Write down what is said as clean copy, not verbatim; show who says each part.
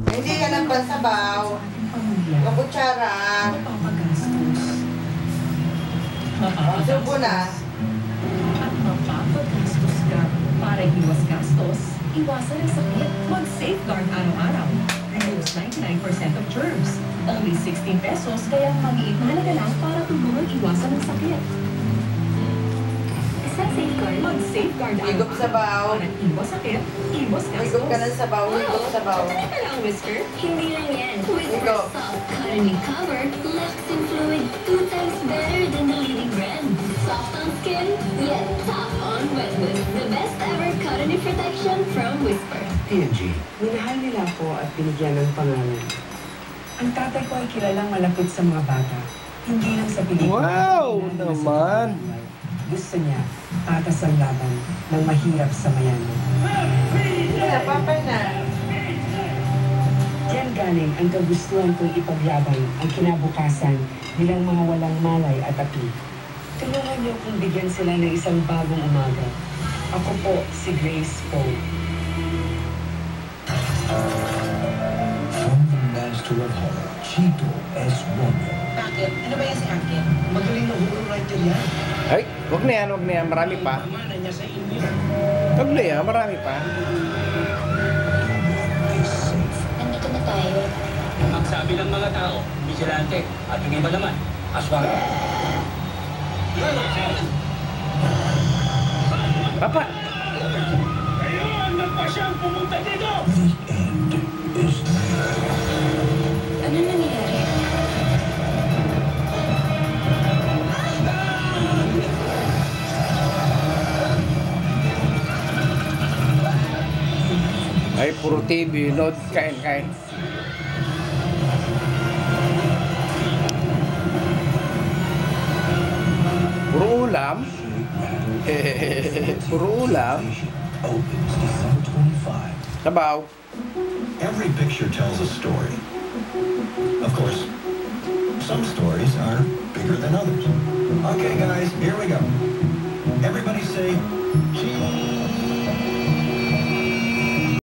Speaker 1: Hindi ka ng pansabaw. Kaputsara. Subo na.
Speaker 2: At mapapagastos ka para iwas gastos, iwasan ang sakit, mag-safeguard araw-araw. Removes 99% of germs. Only 16 pesos, kaya maliit na halaga lang para tulungan iwasan ang sakit. Sa safeguard, mag-safeguard
Speaker 1: Higop sabaw.
Speaker 2: para iwas sakit, iwas gastos.
Speaker 1: Higop ka ng sabaw. Higop sabaw.
Speaker 2: Teka lang, Whisker.
Speaker 3: Hindi lang yan. Whisper
Speaker 1: Ikaw.
Speaker 3: Soft Cotton Cover, laxing fluid 2 times better than the leading brand. Soft on skin, yet tough on wetness. The best ever cotton protection from Whisper.
Speaker 4: P&G, minahal nila ako at binigyan ng pangalan. Ang tatay ko ay kilalang malapit sa mga bata. Hindi lang sa pelikula.
Speaker 5: Wow,
Speaker 4: hindi lang sa
Speaker 5: naman.
Speaker 4: buhay. Gusto niya, patas ang laban ng mahirap sa mayaman.
Speaker 1: Napapay na.
Speaker 4: Diyan galing ang kagustuhan kong ipaglaban ang kinabukasan nilang mga walang malay at api. Tulungan niyo kung bigyan sila ng isang bagong umaga. Ako po si Grace Poe.
Speaker 6: From the master of horror, Chito S. Romeo.
Speaker 7: Bakit? Ano ba yan si Akin?
Speaker 6: Magaling na horror writer yan.
Speaker 5: Ay, wag na yan, wag na yan. Marami pa.
Speaker 7: Mana niya sa inyo.
Speaker 5: Wag na yan, marami pa.
Speaker 6: Is safe.
Speaker 3: Nandito na tayo.
Speaker 7: Ang sabi ng mga tao, vigilante. At yung iba naman, aswang.
Speaker 5: Papa!
Speaker 7: Kayo ang nagpasyang pumunta dito!
Speaker 6: The end is near.
Speaker 3: Ano nangyayari?
Speaker 5: Ay, puro TV, load, kain. Puro ulam. Puro ulam.
Speaker 6: Opens December 25.
Speaker 5: Sabaw.
Speaker 6: Every picture tells a story. Of course, some stories are bigger than others. Okay, guys, here we go. Everybody say cheese.